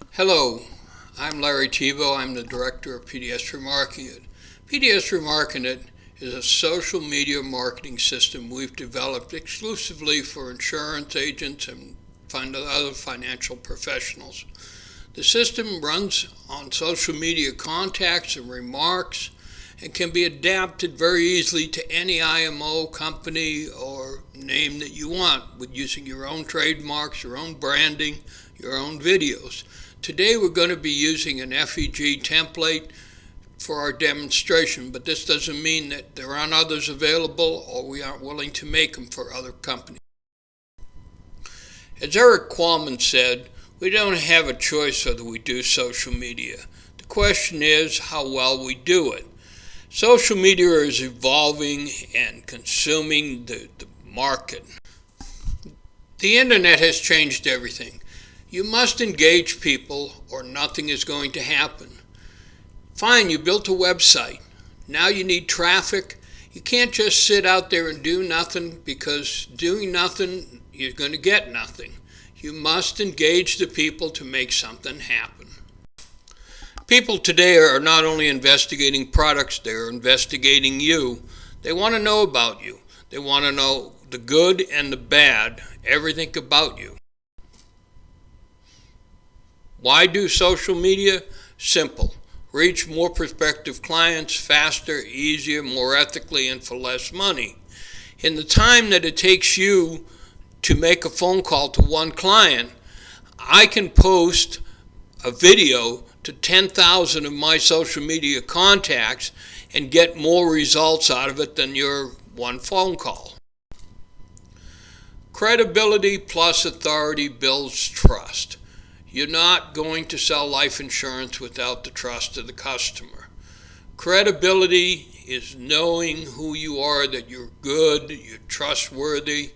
Hello, I'm Larry Tebow. I'm the director of PDS Remarketing It. PDS Remarketing It is a social media marketing system we've developed exclusively for insurance agents and other financial professionals. The system runs on social media contacts and remarks and can be adapted very easily to any IMO, company, or name that you want with using your own trademarks, your own branding, your own videos. Today we're going to be using an FEG template for our demonstration, but this doesn't mean that there aren't others available or we aren't willing to make them for other companies. As Eric Qualman said, we don't have a choice whether we do social media. The question is how well we do it. Social media is evolving and consuming the market. The internet has changed everything. You must engage people or nothing is going to happen. Fine, you built a website. Now you need traffic. You can't just sit out there and do nothing, because doing nothing, you're going to get nothing. You must engage the people to make something happen. People today are not only investigating products, they're investigating you. They want to know about you. They want to know the good and the bad, everything about you. Why do social media? Simple. Reach more prospective clients faster, easier, more ethically, and for less money. In the time that it takes you to make a phone call to one client, I can post a video to 10,000 of my social media contacts and get more results out of it than your one phone call. Credibility plus authority builds trust. You're not going to sell life insurance without the trust of the customer. Credibility is knowing who you are, that you're good, you're trustworthy,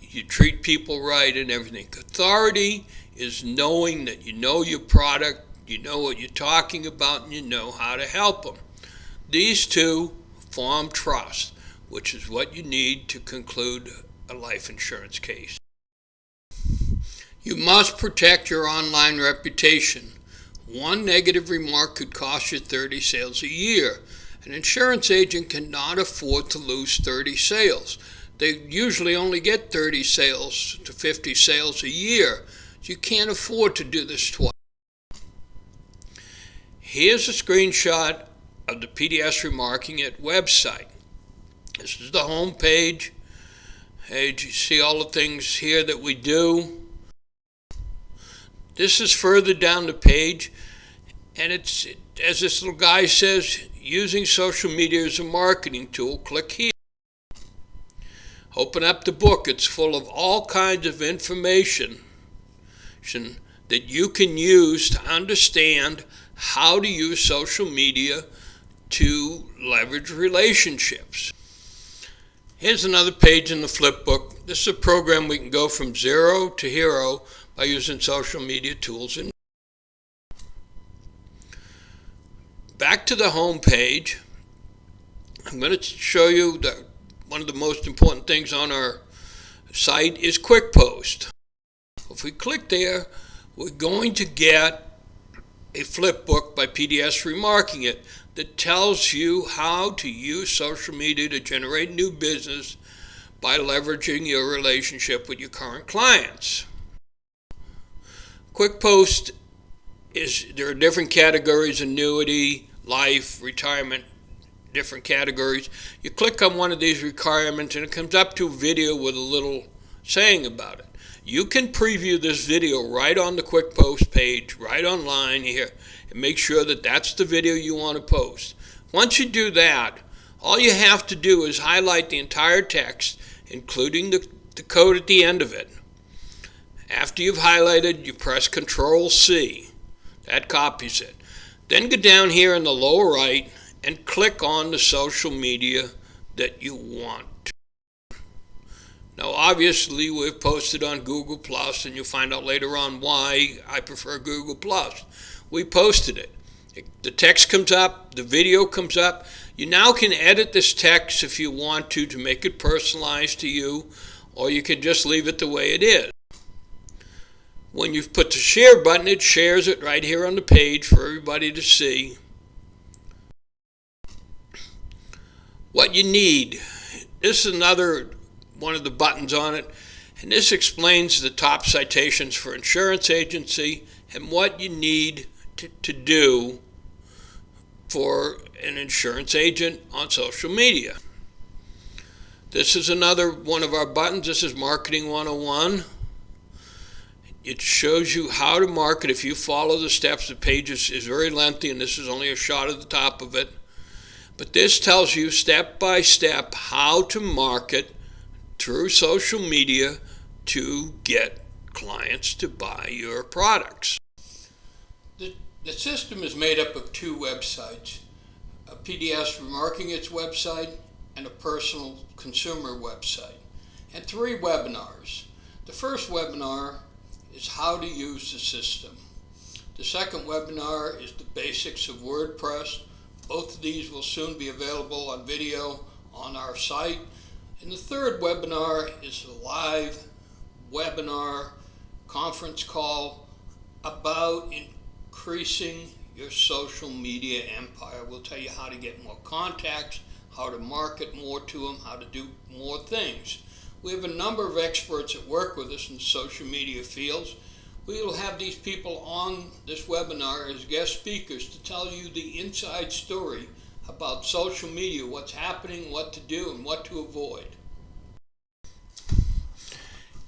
you treat people right and everything. Authority is knowing that you know your product, you know what you're talking about, and you know how to help them. These two form trust, which is what you need to conclude a life insurance case. You must protect your online reputation. One negative remark could cost you 30 sales a year. An insurance agent cannot afford to lose 30 sales. They usually only get 30 sales to 50 sales a year. You can't afford to do this twice. Here's a screenshot of the PDS Remarketing It website. This is the home page. Hey, you see all the things here that we do. This is further down the page, and it's, as this little guy says, using social media as a marketing tool. Click here. Open up the book. It's full of all kinds of information that you can use to understand how to use social media to leverage relationships. Here's another page in the flip book. This is a program we can go from zero to hero by using social media tools. And back to the home page, I'm going to show you that one of the most important things on our site is Quick Post. If we click there, we're going to get a flip book by PDS Remarketing It that tells you how to use social media to generate new business by leveraging your relationship with your current clients. Quick Post there are different categories: annuity, life, retirement, different categories. You click on one of these requirements and it comes up to a video with a little saying about it. You can preview this video right on the Quick Post page, right online here, and make sure that that's the video you want to post. Once you do that, all you have to do is highlight the entire text, including the code at the end of it. After you've highlighted, you press Control-C. That copies it. Then go down here in the lower right and click on the social media that you want. Now, obviously, we've posted on Google+, and you'll find out later on why I prefer Google+. We posted it. The text comes up, the video comes up. You now can edit this text if you want to make it personalized to you, or you can just leave it the way it is. When you put the share button, it shares it right here on the page for everybody to see. What you need. This is another one of the buttons on it, and this explains the top citations for insurance agency and what you need to do for an insurance agent on social media. This is another one of our buttons. This is Marketing 101. It shows you how to market. If you follow the steps, the page is very lengthy, and this is only a shot of the top of it. But this tells you step by step how to market through social media to get clients to buy your products. The system is made up of two websites, a PDS Remarketing Its website and a personal consumer website, and 3 webinars. The first webinar is how to use the system. The second webinar is the basics of WordPress. Both of these will soon be available on video on our site. And the third webinar is a live webinar conference call about increasing your social media empire. We'll tell you how to get more contacts, how to market more to them, how to do more things. We have a number of experts that work with us in the social media fields. We will have these people on this webinar as guest speakers to tell you the inside story about social media, what's happening, what to do, and what to avoid.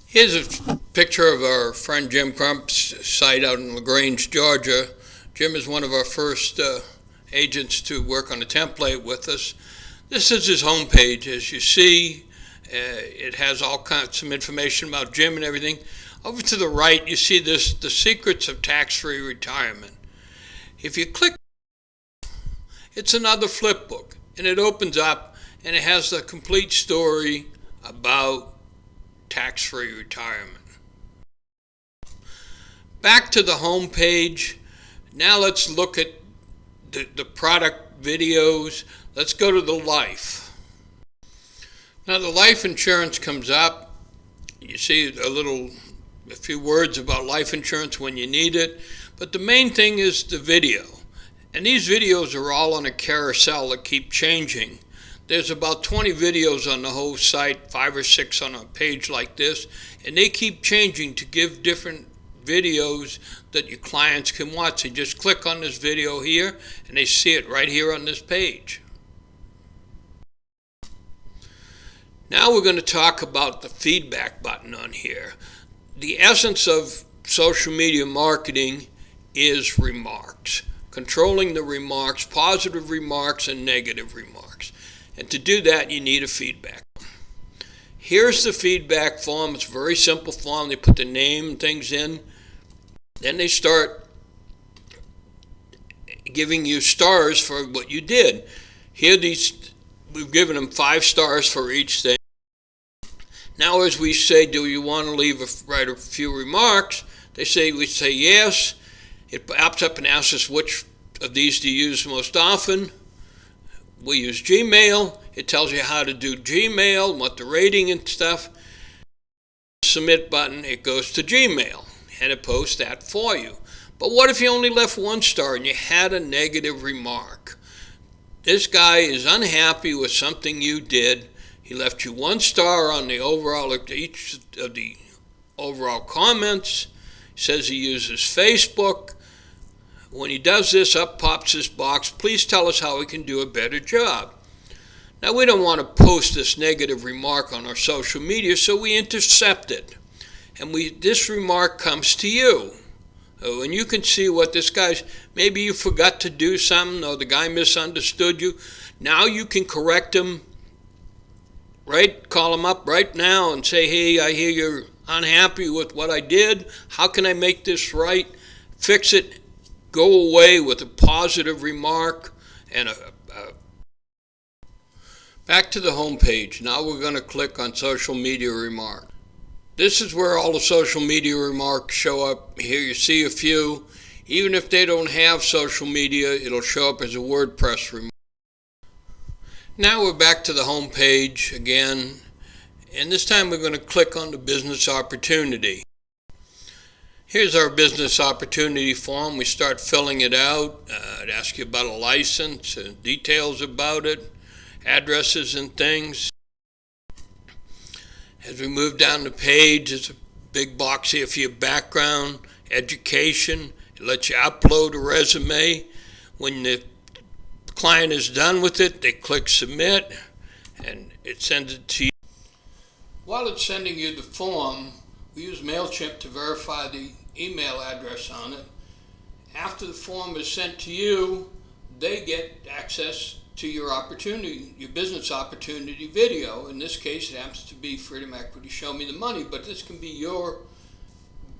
Here's a picture of our friend Jim Crump's site out in LaGrange, Georgia. Jim is one of our first agents to work on a template with us. This is his homepage. As you see, it has all kinds, some information about Jim and everything. Over to the right, you see this, the secrets of tax-free retirement. If you click, it's another flip book, and it opens up, and it has the complete story about tax-free retirement. Back to the home page. Now let's look at the product videos. Let's go to the life. Now the life insurance comes up. You see a few words about life insurance when you need it, but the main thing is the video. And these videos are all on a carousel that keep changing. There's about 20 videos on the whole site, 5 or 6 on a page like this, and they keep changing to give different videos that your clients can watch. They just click on this video here and they see it right here on this page. Now we're going to talk about the feedback button on here. The essence of social media marketing is remarks. Controlling the remarks, positive remarks and negative remarks. And to do that, you need a feedback. Here's the feedback form. It's a very simple form. They put the name and things in. Then they start giving you stars for what you did. Here, we've given them 5 stars for each thing. Now, as we say, do you want to write a few remarks? We say yes. It pops up and asks us which of these do you use most often. We use Gmail. It tells you how to do Gmail, what the rating and stuff. Submit button, it goes to Gmail, and it posts that for you. But what if you only left 1 star and you had a negative remark? This guy is unhappy with something you did. He left you 1 star on each of the overall comments. He says he uses Facebook. When he does this, up pops this box. Please tell us how we can do a better job. Now, we don't want to post this negative remark on our social media, so we intercept it. And this remark comes to you. And you can see what this guy's, maybe you forgot to do something, or the guy misunderstood you. Now you can correct him, right? Call him up right now and say, hey, I hear you're unhappy with what I did. How can I make this right? Fix it. Go away with a positive remark and back to the home page. Now we're going to click on social media remark. This is where all the social media remarks show up. Here you see a few. Even if they don't have social media, it'll show up as a WordPress remark. Now we're back to the home page again, and this time we're going to click on the business opportunity. Here's our business opportunity form. We start filling it out. It asks you about a license, details about it, addresses and things. As we move down the page, there's a big box here for your background, education. It lets you upload a resume. When the client is done with it, they click submit and it sends it to you. While it's sending you the form, we use MailChimp to verify the email address on it. After the form is sent to you, they get access to your opportunity, your business opportunity video. In this case, it happens to be Freedom Equity Show Me the Money, but this can be your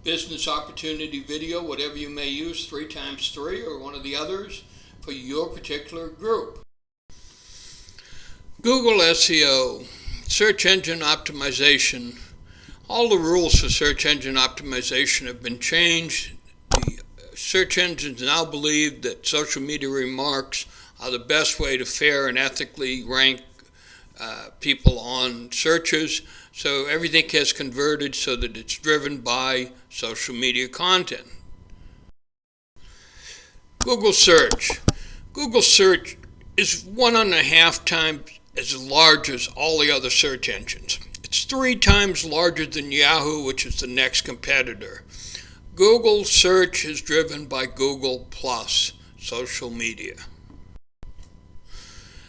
business opportunity video, whatever you may use, 3x3 or one of the others for your particular group. Google SEO, search engine optimization. All the rules for search engine optimization have been changed. The search engines now believe that social media remarks are the best way to fair and ethically rank people on searches. So everything has converted so that it's driven by social media content. Google search. Google search is 1.5 times as large as all the other search engines. It's 3 times larger than Yahoo, which is the next competitor. Google search is driven by Google Plus, social media.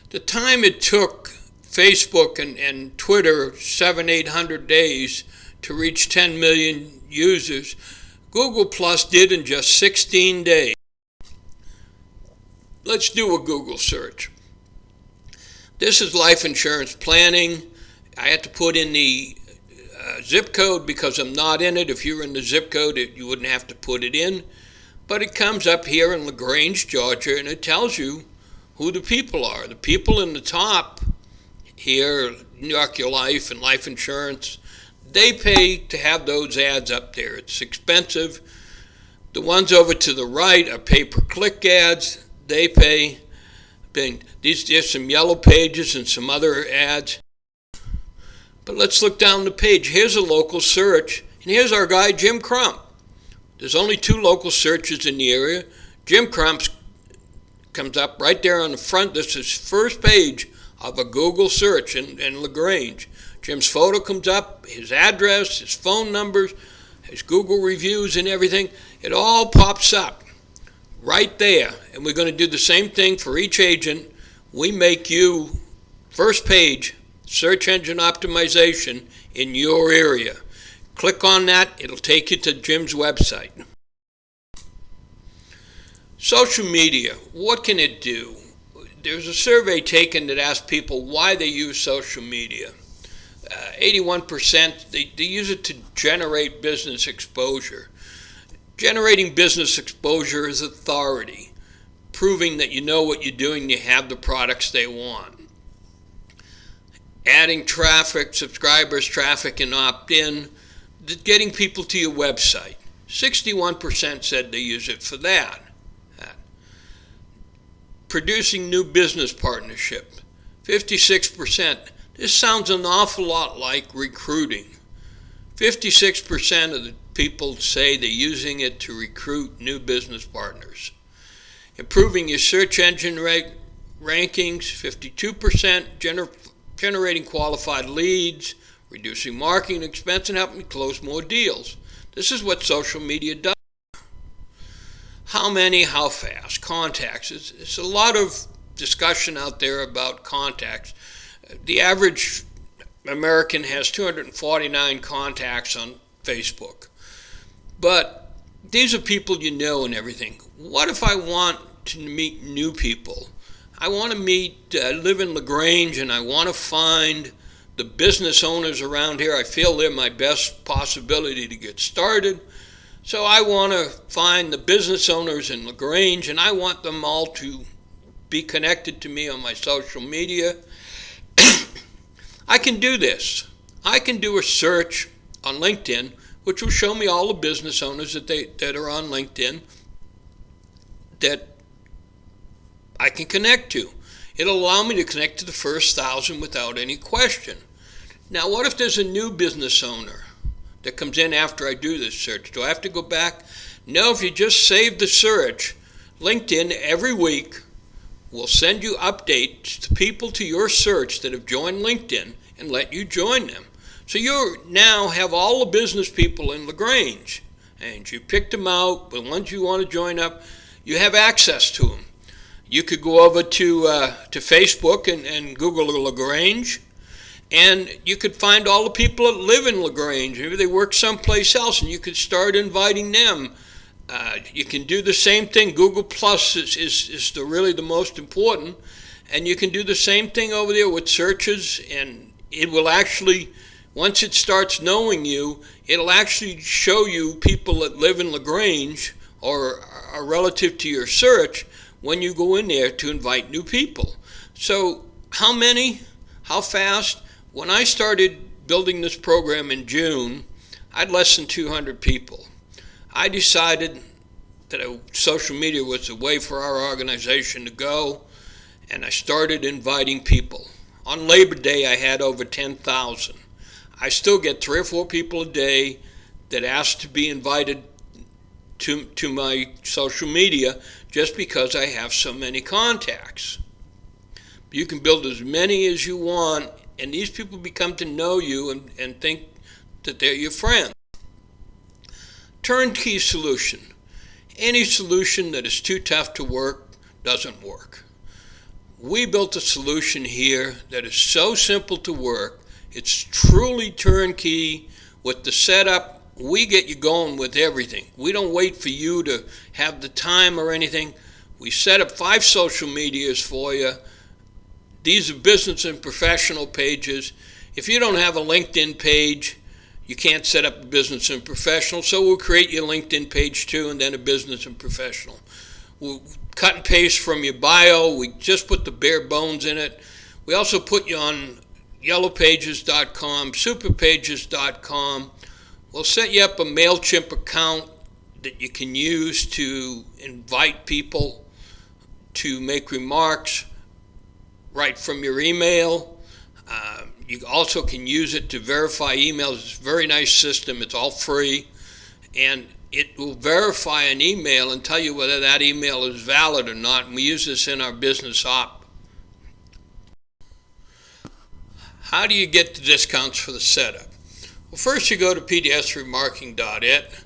The time it took Facebook and Twitter 700-800 days to reach 10 million users, Google Plus did in just 16 days. Let's do a Google search. This is life insurance planning. I had to put in the zip code because I'm not in it. If you were in the zip code, you wouldn't have to put it in. But it comes up here in LaGrange, Georgia, and it tells you who the people are. The people in the top here, New York Your Life and Life Insurance, they pay to have those ads up there. It's expensive. The ones over to the right are pay-per-click ads. They pay. There's some yellow pages and some other ads. But let's look down the page. Here's a local search, and here's our guy, Jim Crump. There's only 2 local searches in the area. Jim Crump comes up right there on the front. This is first page of a Google search in LaGrange. Jim's photo comes up, his address, his phone numbers, his Google reviews and everything. It all pops up right there. And we're going to do the same thing for each agent. We make you first page search engine optimization in your area. Click on that, it'll take you to Jim's website. Social media, what can it do? There's a survey taken that asked people why they use social media. 81%, they use it to generate business exposure. Generating business exposure is authority, proving that you know what you're doing, you have the products they want. Adding traffic, subscribers, traffic, and opt-in, getting people to your website. 61% said they use it for that. Producing new business partnership. 56%. This sounds an awful lot like recruiting. 56% of the people say they're using it to recruit new business partners. Improving your search engine rankings. 52%. Generating qualified leads, reducing marketing expense, and helping you close more deals. This is what social media does. How many, how fast? Contacts. It's a lot of discussion out there about contacts. The average American has 249 contacts on Facebook. But these are people you know and everything. What if I want to meet new people? I want to live in LaGrange, and I want to find the business owners around here. I feel they're my best possibility to get started. So I want to find the business owners in LaGrange, and I want them all to be connected to me on my social media. I can do this. I can do a search on LinkedIn, which will show me all the business owners that are on LinkedIn that I can connect to. It'll allow me to connect to the first 1,000 without any question. Now, what if there's a new business owner that comes in after I do this search. Do I have to go back? No, if you just save the search, LinkedIn every week will send you updates to people to your search that have joined LinkedIn and let you join them. So you now have all the business people in LaGrange, and you picked them out, the ones you want to join up, you have access to them. You could go over to Facebook and Google LaGrange, and you could find all the people that live in LaGrange. Maybe they work someplace else, and you could start inviting them. You can do the same thing. Google Plus is really the most important, and you can do the same thing over there with searches, and it will actually, once it starts knowing you, it'll actually show you people that live in LaGrange or are relative to your search when you go in there to invite new people. So how many? How fast? When I started building this program in June, I had less than 200 people. I decided that social media was the way for our organization to go, and I started inviting people. On Labor Day, I had over 10,000. I still get 3 or 4 people a day that ask to be invited to my social media just because I have so many contacts. You can build as many as you want, and these people become to know you and think that they're your friend. Turnkey solution. Any solution that is too tough to work doesn't work. We built a solution here that is so simple to work. It's truly turnkey. With the setup, we get you going with everything. We don't wait for you to have the time or anything. We set up 5 social medias for you. These are business and professional pages. If you don't have a LinkedIn page, you can't set up a business and professional, so we'll create your LinkedIn page too, and then a business and professional. We'll cut and paste from your bio. We just put the bare bones in it. We also put you on yellowpages.com, superpages.com. We'll set you up a MailChimp account that you can use to invite people to make remarks right from your email. You also can use it to verify emails. It's a very nice system. It's all free. And it will verify an email and tell you whether that email is valid or not. And we use this in our business op. How do you get the discounts for the setup? Well, first you go to pdsremarketing.it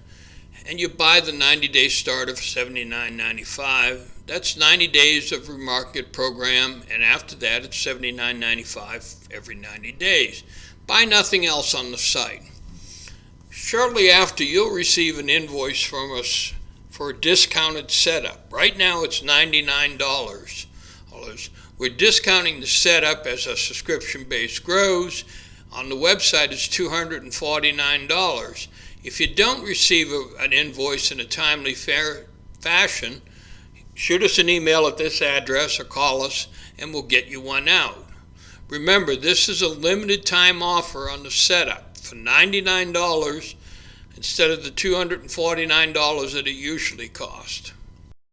and you buy the 90-day starter for $79.95. That's 90 days of remarket program, and after that it's $79.95 every 90 days. Buy nothing else on the site. Shortly after, you'll receive an invoice from us for a discounted setup. Right now it's $99. We're discounting the setup as our subscription base grows. On the website it's $249. If you don't receive an invoice in a timely, fair fashion, shoot us an email at this address or call us and we'll get you one out. Remember, this is a limited time offer on the setup for $99 instead of the $249 that it usually costs.